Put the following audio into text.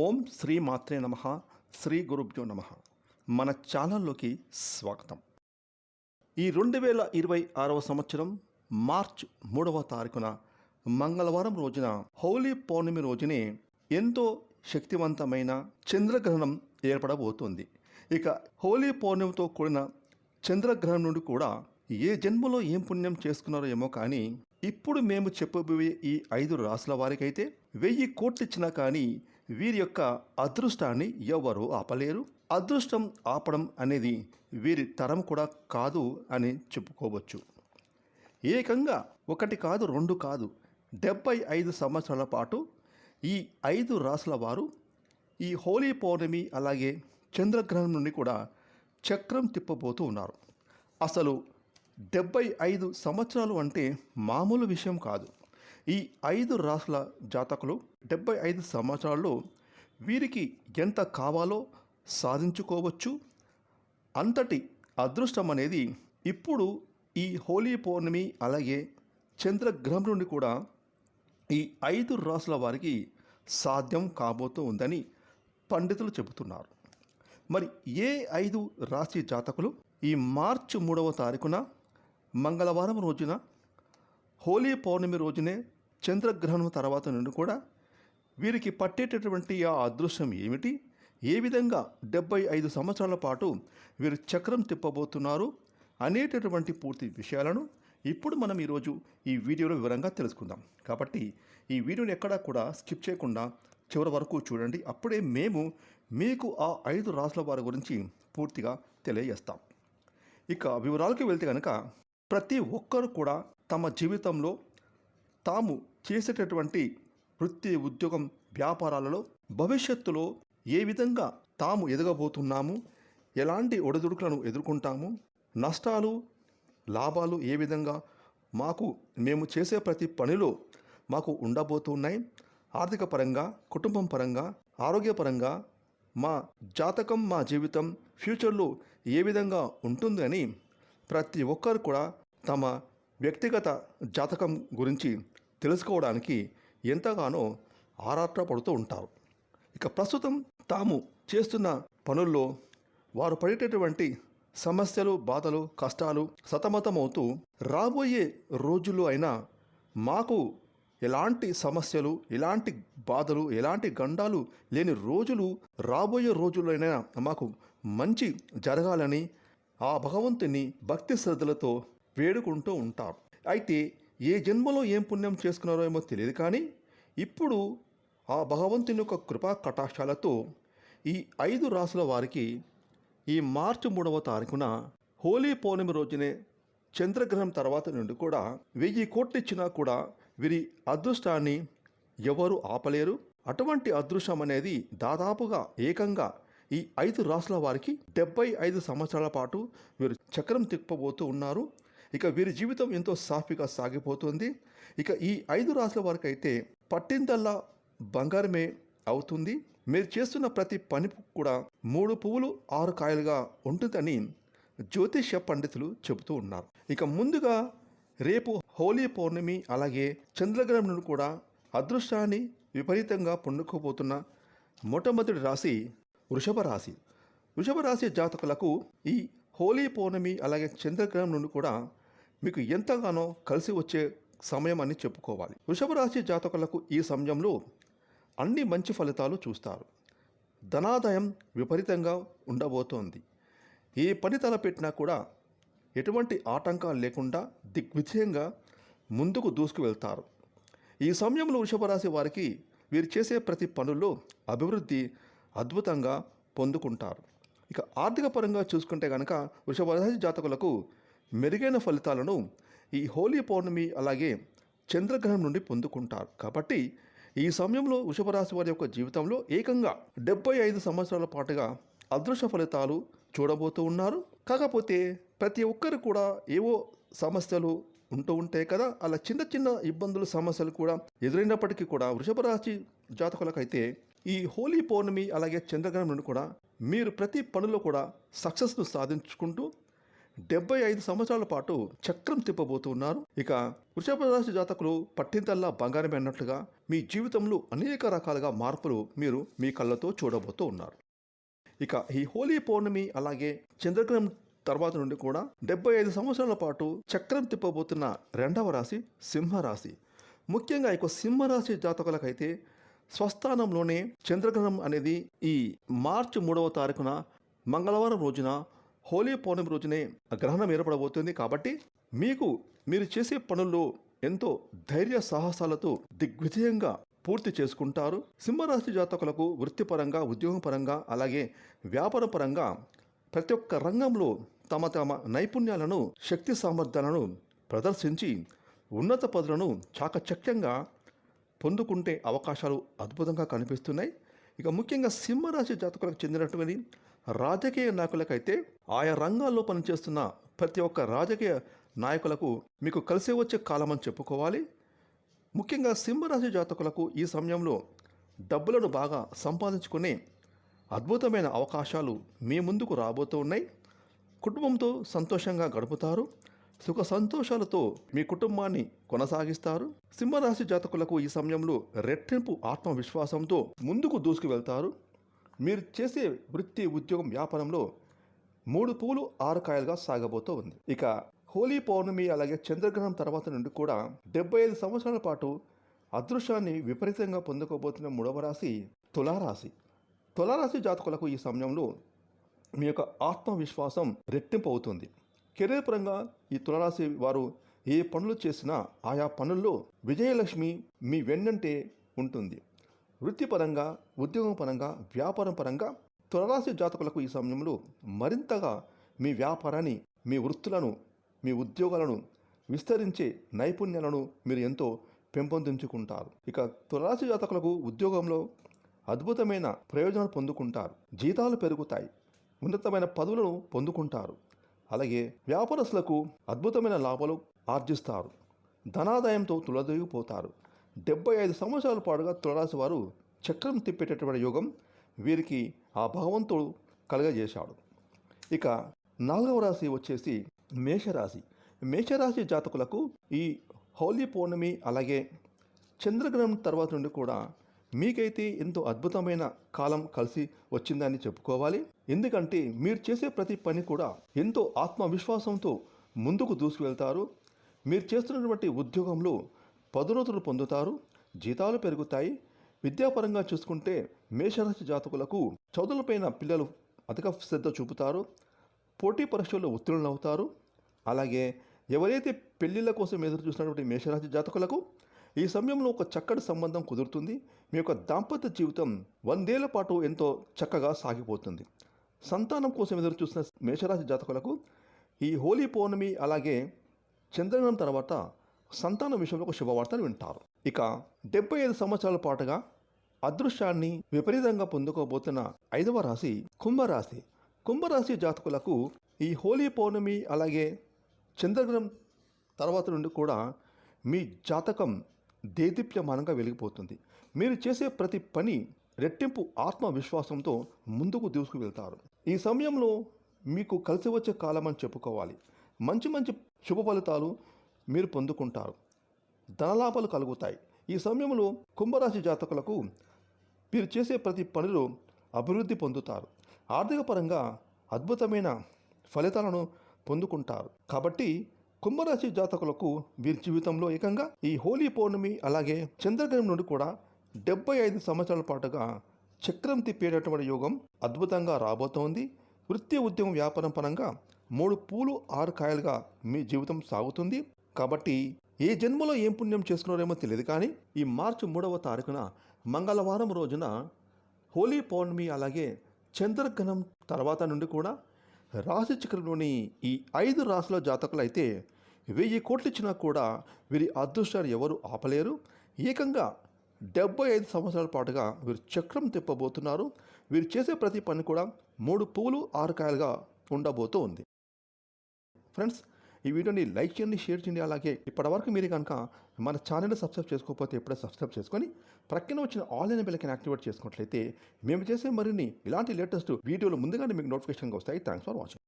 ఓం శ్రీ మాత్రే నమః. శ్రీ గురుభ్యో నమః. మన ఛానల్లోకి స్వాగతం. ఈ 2026వ సంవత్సరం మార్చ్ 3వ తారీఖున మంగళవారం రోజున హోలీ పౌర్ణమి రోజునే ఎంతో శక్తివంతమైన చంద్రగ్రహణం ఏర్పడబోతోంది. ఇక హోలీ పౌర్ణమితో కూడిన చంద్రగ్రహణం నుండి కూడా ఏ జన్మలో ఏం పుణ్యం చేసుకున్నారో ఏమో కానీ ఇప్పుడు మేము చెప్పబోయే ఈ 5 రాసుల వారికైతే 1000 కోట్లు ఇచ్చినా కానీ వీరి యొక్క అదృష్టాన్ని ఎవరు ఆపలేరు. అదృష్టం ఆపడం అనేది వీరి తరం కూడా కాదు అని చెప్పుకోవచ్చు. ఏకంగా 1 కాదు 2 కాదు 75 సంవత్సరాల పాటు ఈ 5 రాసుల వారు ఈ హోలీ పౌర్ణమి అలాగే చంద్రగ్రహణం నుండి కూడా చక్రం తిప్పబోతూ ఉన్నారు. అసలు 75 సంవత్సరాలు అంటే మామూలు విషయం కాదు. ఈ 5 రాసుల జాతకులు 75 సంవత్సరాల్లో వీరికి ఎంత కావాలో సాధించుకోవచ్చు. అంతటి అదృష్టం అనేది ఇప్పుడు ఈ హోలీ పౌర్ణమి అలాగే చంద్రగ్రహం నుండి కూడా ఈ 5 రాసుల వారికి సాధ్యం కాబోతూ ఉందని పండితులు చెబుతున్నారు. మరి ఏ 5 రాశి జాతకులు ఈ మార్చి 3వ తారీఖున మంగళవారం రోజున హోలీ పౌర్ణమి రోజునే చంద్రగ్రహణం తర్వాత నుండి కూడా వీరికి పట్టేటటువంటి ఆ అదృష్టం ఏమిటి, ఏ విధంగా 75 సంవత్సరాల పాటు వీరు చక్రం తిప్పబోతున్నారు అనేటటువంటి పూర్తి విషయాలను ఇప్పుడు మనం ఈరోజు ఈ వీడియోలో వివరంగా తెలుసుకుందాం. కాబట్టి ఈ వీడియోని ఎక్కడా కూడా స్కిప్ చేయకుండా చివరి వరకు చూడండి. అప్పుడే మేము మీకు ఆ 5 రాసుల వారి గురించి పూర్తిగా తెలియజేస్తాం. ఇక వివరాలకు వెళ్తే కనుక ప్రతి ఒక్కరు కూడా తమ జీవితంలో తాము చేసేటటువంటి వృత్తి, ఉద్యోగం, వ్యాపారాలలో భవిష్యత్తులో ఏ విధంగా తాము ఎదగబోతున్నాము, ఎలాంటి ఒడిదుడుకులను ఎదుర్కొంటాము, నష్టాలు లాభాలు ఏ విధంగా మేము చేసే ప్రతి పనిలో మాకు ఉండబోతున్నాయి, ఆర్థిక పరంగా, కుటుంబం పరంగా, ఆరోగ్యపరంగా మా జాతకం, మా జీవితం ఫ్యూచర్లో ఏ విధంగా ఉంటుంది అని ప్రతి ఒక్కరు కూడా తమ వ్యక్తిగత జాతకం గురించి తెలుసుకోవడానికి ఎంతగానో ఆరాటపడుతూ ఉంటారు. ఇక ప్రస్తుతం తాము చేస్తున్న పనుల్లో వారు పడేటటువంటి సమస్యలు, బాధలు, కష్టాలు సతమతమవుతూ రాబోయే రోజుల్లో అయినా మాకు ఎలాంటి సమస్యలు, ఎలాంటి బాధలు, ఎలాంటి గండాలు లేని రోజులు రాబోయే రోజుల్లోనైనా మాకు మంచి జరగాలని ఆ భగవంతుని భక్తి శ్రద్ధలతో వేడుకుంటూ ఉంటారు. అయితే ఏ జన్మలో ఏం పుణ్యం చేసుకున్నారో ఏమో తెలియదు కానీ ఇప్పుడు ఆ భగవంతుని యొక్క కృపా కటాక్షాలతో ఈ 5 రాసుల వారికి ఈ మార్చి 3వ తారీఖున హోలీ పౌర్ణమి రోజునే చంద్రగ్రహణం తర్వాత నుండి కూడా 1000 కోట్లు ఇచ్చినా కూడా వీరి అదృష్టాన్ని ఎవరు ఆపలేరు. అటువంటి అదృష్టం అనేది దాదాపుగా ఏకంగా ఈ 5 రాసుల వారికి 75 సంవత్సరాల పాటు వీరు చక్రం తిప్పబోతూ ఉన్నారు. ఇక వీరి జీవితం ఎంతో సాఫీగా సాగిపోతుంది. ఇక ఈ 5 రాసుల వారికి అయితే పట్టిందల్లా బంగారమే అవుతుంది. మీరు చేస్తున్న ప్రతి పని కూడా 3 పువ్వులు 6 కాయలుగా ఉంటుందని జ్యోతిష్య పండితులు చెబుతూ ఉన్నారు. ఇక ముందుగా రేపు హోలీ పౌర్ణమి అలాగే చంద్రగ్రహణం నుండి కూడా అదృష్టాన్ని విపరీతంగా పొందుకోబోతున్న మొట్టమొదటి రాశి వృషభ రాశి. వృషభ రాశి జాతకులకు ఈ హోలీ పౌర్ణమి అలాగే చంద్రగ్రహణం నుండి కూడా మీకు ఎంతగానో కలిసి వచ్చే సమయం అని చెప్పుకోవాలి. వృషభ రాశి జాతకులకు ఈ సమయంలో అన్ని మంచి ఫలితాలు చూస్తారు. ధనాదాయం విపరీతంగా ఉండబోతోంది. ఏ పని తలపెట్టినా కూడా ఎటువంటి ఆటంకాలు లేకుండా దిగ్విజయంగా ముందుకు దూసుకు వెళ్తారు. ఈ సమయంలో వృషభ రాశి వారికి వీరు చేసే ప్రతి పనుల్లో అభివృద్ధి అద్భుతంగా పొందుకుంటారు. ఇక ఆర్థిక పరంగా చూసుకుంటే కనుక వృషభ రాశి జాతకులకు మెరుగైన ఫలితాలను ఈ హోలీ పౌర్ణమి అలాగే చంద్రగ్రహణం నుండి పొందుకుంటారు. కాబట్టి ఈ సమయంలో వృషభ రాశి వారి యొక్క జీవితంలో ఏకంగా 75 సంవత్సరాల పాటుగా అదృష్ట ఫలితాలు చూడబోతూ ఉన్నారు. కాకపోతే ప్రతి ఒక్కరు కూడా ఏవో సమస్యలు ఉంటూ ఉంటాయి కదా, అలా చిన్న చిన్న ఇబ్బందులు, సమస్యలు కూడా ఎదురైనప్పటికీ కూడా వృషభ రాశి జాతకులకైతే ఈ హోలీ పౌర్ణమి అలాగే చంద్రగ్రహణం నుండి కూడా మీరు ప్రతి పనిలో కూడా సక్సెస్ను సాధించుకుంటూ 75 సంవత్సరాల పాటు చక్రం తిప్పబోతున్నారు. ఇక వృషభ రాశి జాతకులు పట్టిందల్లా బంగారమే అన్నట్లుగా మీ జీవితంలో అనేక రకాలుగా మార్పులు మీరు మీ కళ్ళతో చూడబోతూ ఉన్నారు. ఇక ఈ హోలీ పౌర్ణమి అలాగే చంద్రగ్రహణం తర్వాత నుండి కూడా 75 సంవత్సరాల పాటు చక్రం తిప్పబోతున్న రెండవ రాశి సింహరాశి. ముఖ్యంగా ఇక సింహరాశి జాతకులకైతే స్వస్థానంలోనే చంద్రగ్రహణం అనేది ఈ మార్చి 3వ తారీఖున మంగళవారం రోజున హోలీ పౌర్ణమి రోజునే గ్రహణం ఏర్పడబోతుంది. కాబట్టి మీరు చేసే పనుల్లో ఎంతో ధైర్య సాహసాలతో దిగ్విజయంగా పూర్తి చేసుకుంటారు. సింహరాశి జాతకులకు వృత్తిపరంగా, ఉద్యోగపరంగా అలాగే వ్యాపార పరంగా ప్రతి ఒక్క రంగంలో తమ నైపుణ్యాలను, శక్తి సామర్థ్యాలను ప్రదర్శించి ఉన్నత పదవులను చాకచక్యంగా పొందుకుంటే అవకాశాలు అద్భుతంగా కనిపిస్తున్నాయి. ఇక ముఖ్యంగా సింహరాశి జాతకులకు చెందినటువంటి రాజకీయ నాయకులకైతే ఆయా రంగాల్లో పనిచేస్తున్న ప్రతి ఒక్క రాజకీయ నాయకులకు మీకు కలిసి వచ్చే కాలం అని చెప్పుకోవాలి. ముఖ్యంగా సింహరాశి జాతకులకు ఈ సమయంలో డబ్బులను బాగా సంపాదించుకునే అద్భుతమైన అవకాశాలు మీ ముందుకు రాబోతూ ఉన్నాయి. కుటుంబంతో సంతోషంగా గడుపుతారు. సుఖ సంతోషాలతో మీ కుటుంబాన్ని కొనసాగిస్తారు. సింహరాశి జాతకులకు ఈ సమయంలో రెట్టింపు ఆత్మవిశ్వాసంతో ముందుకు దూసుకు వెళ్తారు. మీరు చేసే వృత్తి, ఉద్యోగం, వ్యాపారంలో 3 పూలు 6 కాయలుగా సాగబోతూ ఉంది. ఇక హోలీ పౌర్ణమి అలాగే చంద్రగ్రహణం తర్వాత నుండి కూడా 75 సంవత్సరాల పాటు అదృష్టాన్ని విపరీతంగా పొందుకోబోతున్న 3వ రాశి తులారాశి. తులారాశి జాతకులకు ఈ సమయంలో మీ యొక్క ఆత్మవిశ్వాసం రెట్టింపు అవుతుంది. కెరీర్ పరంగా ఈ తులారాశి వారు ఏ పనులు చేసినా ఆయా పనుల్లో విజయలక్ష్మి మీ వెన్నంటే ఉంటుంది. వృత్తిపరంగా, ఉద్యోగం పరంగా, వ్యాపారం పరంగా తులారాశి జాతకులకు ఈ సమయంలో మరింతగా మీ వ్యాపారాన్ని, మీ వృత్తులను, మీ ఉద్యోగాలను విస్తరించే నైపుణ్యాలను మీరు ఎంతో పెంపొందించుకుంటారు. ఇక తులారాశి జాతకులకు ఉద్యోగంలో అద్భుతమైన ప్రయోజనాలు పొందుకుంటారు. జీతాలు పెరుగుతాయి. ఉన్నతమైన పదవులను పొందుకుంటారు. అలాగే వ్యాపారస్తులకు అద్భుతమైన లాభాలు ఆర్జిస్తారు. ధనాదాయంతో తులదూగిపోతారు. 75 సంవత్సరాల పాటుగా తులారాశి వారు చక్రం తిప్పేటటువంటి యోగం వీరికి ఆ భగవంతుడు కలుగజేశాడు. ఇక 4వ రాశి వచ్చేసి మేషరాశి. మేషరాశి జాతకులకు ఈ హోలీ పౌర్ణమి అలాగే చంద్రగ్రహణం తర్వాత నుండి కూడా మీకైతే ఎంతో అద్భుతమైన కాలం కలిసి వచ్చిందని చెప్పుకోవాలి. ఎందుకంటే మీరు చేసే ప్రతి పని కూడా ఎంతో ఆత్మవిశ్వాసంతో ముందుకు దూసుకు వెళ్తారు. మీరు చేస్తున్నటువంటి ఉద్యోగంలో పదోన్నతులు పొందుతారు. జీతాలు పెరుగుతాయి. విద్యాపరంగా చూసుకుంటే మేషరాశి జాతకులకు చదువులపైన పిల్లలు అధిక శ్రద్ధ చూపుతారు. పోటీ పరీక్షల్లో ఉత్తీర్ణులవుతారు. అలాగే ఎవరైతే పెళ్లిళ్ళ కోసం ఎదురు చూసినటువంటి మేషరాశి జాతకులకు ఈ సమయంలో ఒక చక్కటి సంబంధం కుదురుతుంది. మీ యొక్క దాంపత్య జీవితం 100 ఏళ్ల పాటు ఎంతో చక్కగా సాగిపోతుంది. సంతానం కోసం ఎదురు చూసిన మేషరాశి జాతకులకు ఈ హోలీ పౌర్ణమి అలాగే చంద్రగ్రహణం తర్వాత సంతానం విషయంలో ఒక శుభవార్తలు వింటారు. ఇక 75 సంవత్సరాల పాటుగా అదృష్టాన్ని విపరీతంగా పొందుకోబోతున్న 5వ రాశి కుంభరాశి. కుంభరాశి జాతకులకు ఈ హోలీ పౌర్ణమి అలాగే చంద్రగ్రహణం తర్వాత నుండి కూడా మీ జాతకం దేదీప్యమానంగా వెలిగిపోతుంది. మీరు చేసే ప్రతి పని రెట్టింపు ఆత్మవిశ్వాసంతో ముందుకు దూసుకు వెళ్తారు. ఈ సమయంలో మీకు కలిసి వచ్చే కాలం అని చెప్పుకోవాలి. మంచి మంచి శుభ ఫలితాలు మీరు పొందుకుంటారు. ధనలాభాలు కలుగుతాయి. ఈ సమయంలో కుంభరాశి జాతకులకు మీరు చేసే ప్రతి పనిలో అభివృద్ధి పొందుతారు. ఆర్థిక పరంగా అద్భుతమైన ఫలితాలను పొందుకుంటారు. కాబట్టి కుంభరాశి జాతకులకు వీరి జీవితంలో ఏకంగా ఈ హోలీ పౌర్ణమి అలాగే చంద్రగ్రహణం నుండి కూడా 75 సంవత్సరాల పాటుగా చక్రం తిప్పేటటువంటి యోగం అద్భుతంగా రాబోతోంది. వృత్తి, ఉద్యోగం, వ్యాపారం పరంగా 3 పూలు 6 కాయలుగా మీ జీవితం సాగుతుంది. కాబట్టి ఏ జన్మలో ఏం పుణ్యం చేసుకున్నారేమో తెలియదు, కానీ ఈ మార్చి 3వ తారీఖున మంగళవారం రోజున హోలీ పౌర్ణమి అలాగే చంద్రగ్రహణం తర్వాత నుండి కూడా రాశి చక్రంలోని ఈ 5 రాశుల జాతకులు అయితే 1000 కోట్లు ఇచ్చినా కూడా వీరి అదృష్టాన్ని ఎవరు ఆపలేరు. ఏకంగా 75 సంవత్సరాల పాటుగా వీరు చక్రం తిప్పబోతున్నారు. వీరు చేసే ప్రతి పని కూడా 3 పువ్వులు 6 కాయలుగా ఉండబోతూ ఉంది. ఫ్రెండ్స్, ఈ వీడియోని లైక్ చేయండి, షేర్ చేయండి. అలాగే ఇప్పటివరకు మీరు కనుక మన ఛానల్ని సబ్స్క్రైబ్ చేసుకోకపోతే ఇప్పుడే సబ్స్క్రైబ్ చేసుకొని ప్రక్కన వచ్చిన ఆల్ అనే బెల్ని యాక్టివేట్ చేసుకున్నట్లయితే మేము చేసే మరిన్ని ఇలాంటి లేటెస్ట్ వీడియోలు ముందుగానే మీకు నోటిఫికేషన్గా వస్తాయి. Thanks for watching.